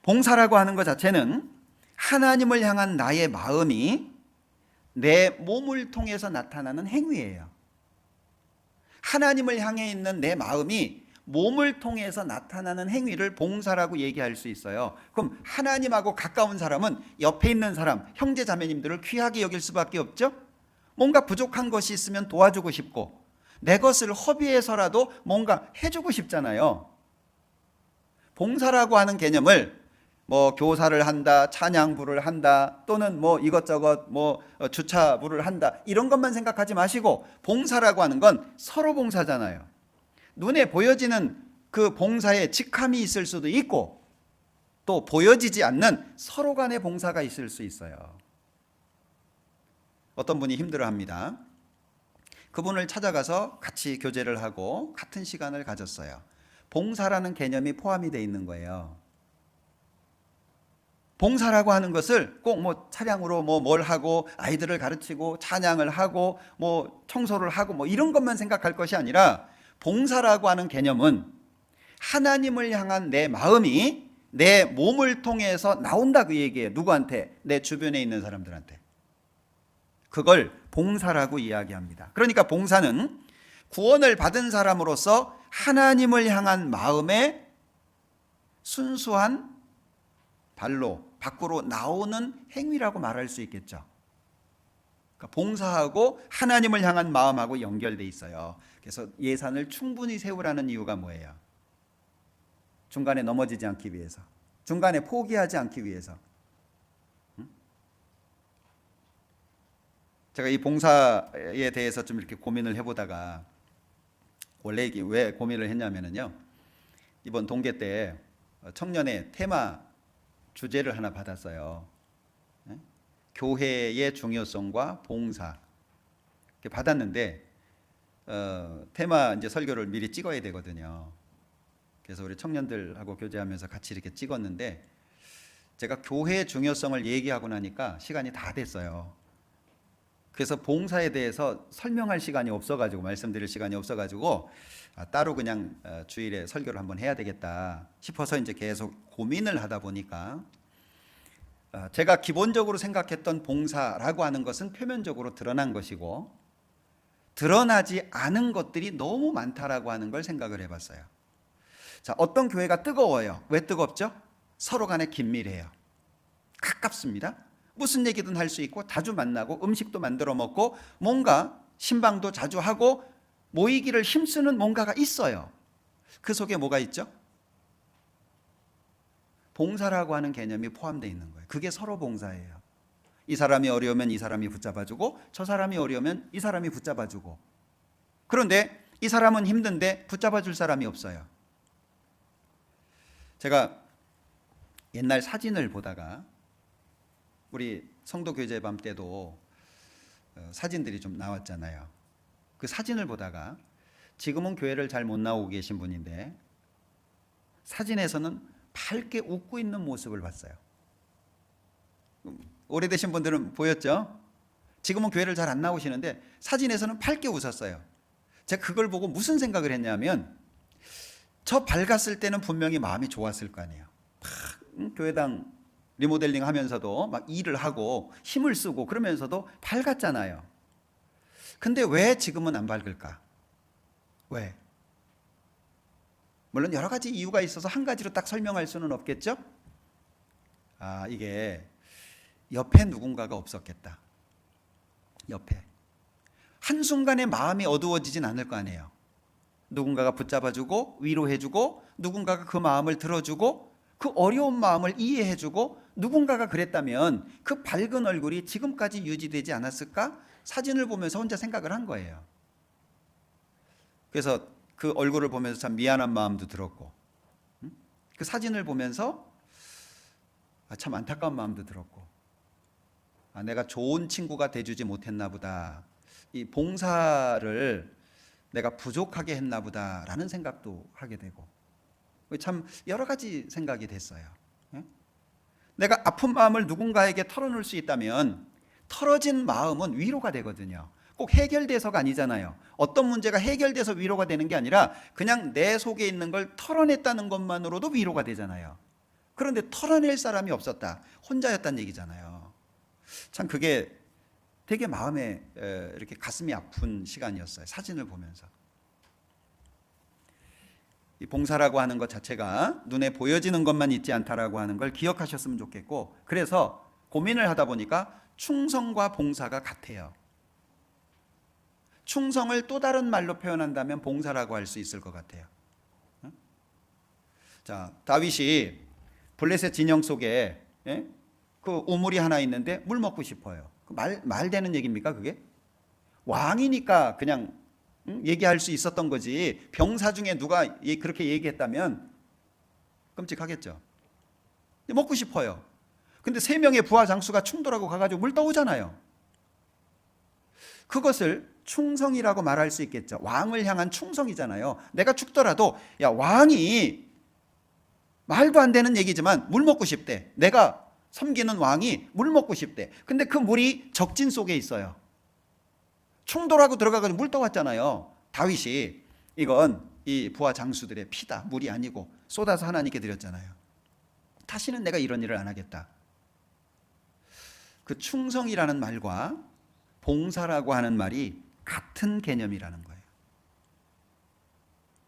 봉사라고 하는 것 자체는 하나님을 향한 나의 마음이 내 몸을 통해서 나타나는 행위예요. 하나님을 향해 있는 내 마음이 몸을 통해서 나타나는 행위를 봉사라고 얘기할 수 있어요. 그럼 하나님하고 가까운 사람은 옆에 있는 사람, 형제 자매님들을 귀하게 여길 수밖에 없죠. 뭔가 부족한 것이 있으면 도와주고 싶고, 내 것을 허비해서라도 뭔가 해주고 싶잖아요. 봉사라고 하는 개념을 교사를 한다, 찬양부를 한다, 또는 이것저것 주차부를 한다, 이런 것만 생각하지 마시고, 봉사라고 하는 건 서로 봉사잖아요. 눈에 보여지는 그 봉사에 직함이 있을 수도 있고, 또 보여지지 않는 서로 간의 봉사가 있을 수 있어요. 어떤 분이 힘들어합니다. 그분을 찾아가서 같이 교제를 하고 같은 시간을 가졌어요. 봉사라는 개념이 포함이 되어 있는 거예요. 봉사라고 하는 것을 꼭 차량으로 뭘 하고 아이들을 가르치고 찬양을 하고 청소를 하고 이런 것만 생각할 것이 아니라, 봉사라고 하는 개념은 하나님을 향한 내 마음이 내 몸을 통해서 나온다, 그 얘기예요. 누구한테? 내 주변에 있는 사람들한테. 그걸 봉사라고 이야기합니다. 그러니까 봉사는 구원을 받은 사람으로서 하나님을 향한 마음의 순수한 발로 밖으로 나오는 행위라고 말할 수 있겠죠. 그러니까 봉사하고 하나님을 향한 마음하고 연결돼 있어요. 그래서 예산을 충분히 세우라는 이유가 뭐예요? 중간에 넘어지지 않기 위해서, 중간에 포기하지 않기 위해서. 제가 이 봉사에 대해서 좀 이렇게 고민을 해보다가, 원래 이게 왜 고민을 했냐면요, 이번 동계 때 청년의 테마 주제를 하나 받았어요. 교회의 중요성과 봉사. 이렇게 받았는데 테마 이제 설교를 미리 찍어야 되거든요. 그래서 우리 청년들하고 교제하면서 같이 이렇게 찍었는데, 제가 교회의 중요성을 얘기하고 나니까 시간이 다 됐어요. 그래서 봉사에 대해서 설명할 시간이 없어가지고, 말씀드릴 시간이 없어가지고 따로 그냥 주일에 설교를 한번 해야 되겠다 싶어서 이제 계속 고민을 하다 보니까, 제가 기본적으로 생각했던 봉사라고 하는 것은 표면적으로 드러난 것이고, 드러나지 않은 것들이 너무 많다라고 하는 걸 생각을 해봤어요. 자, 어떤 교회가 뜨거워요. 왜 뜨겁죠? 서로 간에 긴밀해요. 가깝습니다. 무슨 얘기든 할 수 있고, 자주 만나고 음식도 만들어 먹고, 뭔가 신방도 자주 하고, 모이기를 힘쓰는 뭔가가 있어요. 그 속에 뭐가 있죠? 봉사라고 하는 개념이 포함되어 있는 거예요. 그게 서로 봉사예요. 이 사람이 어려우면 이 사람이 붙잡아주고, 저 사람이 어려우면 이 사람이 붙잡아주고. 그런데 이 사람은 힘든데 붙잡아줄 사람이 없어요. 제가 옛날 사진을 보다가, 우리 성도 교제 밤 때도 사진들이 좀 나왔잖아요. 그 사진을 보다가, 지금은 교회를 잘 못 나오고 계신 분인데 사진에서는 밝게 웃고 있는 모습을 봤어요. 오래되신 분들은 보였죠? 지금은 교회를 잘 안 나오시는데 사진에서는 밝게 웃었어요. 제가 그걸 보고 무슨 생각을 했냐면, 저 밝았을 때는 분명히 마음이 좋았을 거 아니에요. 교회당 리모델링 하면서도 막 일을 하고 힘을 쓰고 그러면서도 밝았잖아요. 근데 왜 지금은 안 밝을까? 왜? 물론 여러 가지 이유가 있어서 한 가지로 딱 설명할 수는 없겠죠? 이게 옆에 누군가가 없었겠다. 옆에. 한순간에 마음이 어두워지진 않을 거 아니에요. 누군가가 붙잡아주고 위로해주고, 누군가가 그 마음을 들어주고, 그 어려운 마음을 이해해주고, 누군가가 그랬다면 그 밝은 얼굴이 지금까지 유지되지 않았을까? 사진을 보면서 혼자 생각을 한 거예요. 그래서 그 얼굴을 보면서 참 미안한 마음도 들었고, 그 사진을 보면서 참 안타까운 마음도 들었고, 내가 좋은 친구가 돼주지 못했나 보다, 이 봉사를 내가 부족하게 했나 보다라는 생각도 하게 되고, 참 여러 가지 생각이 됐어요. 내가 아픈 마음을 누군가에게 털어놓을 수 있다면 털어진 마음은 위로가 되거든요. 꼭 해결돼서가 아니잖아요. 어떤 문제가 해결돼서 위로가 되는 게 아니라 그냥 내 속에 있는 걸 털어냈다는 것만으로도 위로가 되잖아요. 그런데 털어낼 사람이 없었다. 혼자였다는 얘기잖아요. 참 그게 되게 마음에 이렇게 가슴이 아픈 시간이었어요. 사진을 보면서. 이 봉사라고 하는 것 자체가 눈에 보여지는 것만 있지 않다라고 하는 걸 기억하셨으면 좋겠고, 그래서 고민을 하다 보니까 충성과 봉사가 같아요. 충성을 또 다른 말로 표현한다면 봉사라고 할 수 있을 것 같아요. 자, 다윗이 블레셋 진영 속에 그 우물이 하나 있는데 물 먹고 싶어요. 말 되는 얘기입니까 그게? 왕이니까 그냥 얘기할 수 있었던 거지, 병사 중에 누가 그렇게 얘기했다면 끔찍하겠죠. 먹고 싶어요. 근데 3명의 부하 장수가 충돌하고 가가지고 물 떠오잖아요. 그것을 충성이라고 말할 수 있겠죠. 왕을 향한 충성이잖아요. 내가 죽더라도 야, 왕이 말도 안 되는 얘기지만 물 먹고 싶대. 내가 섬기는 왕이 물 먹고 싶대. 근데 그 물이 적진 속에 있어요. 충돌하고 들어가가지고 물 떠왔잖아요. 다윗이 이건 이 부하 장수들의 피다, 물이 아니고 쏟아서 하나님께 드렸잖아요. 다시는 내가 이런 일을 안 하겠다. 그 충성이라는 말과 봉사라고 하는 말이 같은 개념이라는 거예요.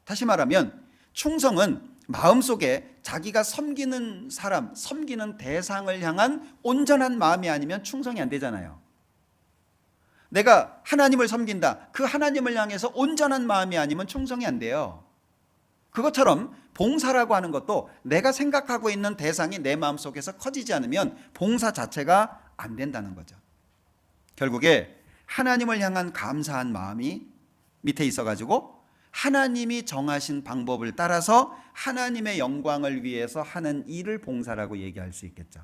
다시 말하면 충성은 마음속에 자기가 섬기는 사람, 섬기는 대상을 향한 온전한 마음이 아니면 충성이 안 되잖아요. 내가 하나님을 섬긴다. 그 하나님을 향해서 온전한 마음이 아니면 충성이 안 돼요. 그것처럼 봉사라고 하는 것도 내가 생각하고 있는 대상이 내 마음속에서 커지지 않으면 봉사 자체가 안 된다는 거죠. 결국에 하나님을 향한 감사한 마음이 밑에 있어가지고 하나님이 정하신 방법을 따라서 하나님의 영광을 위해서 하는 일을 봉사라고 얘기할 수 있겠죠.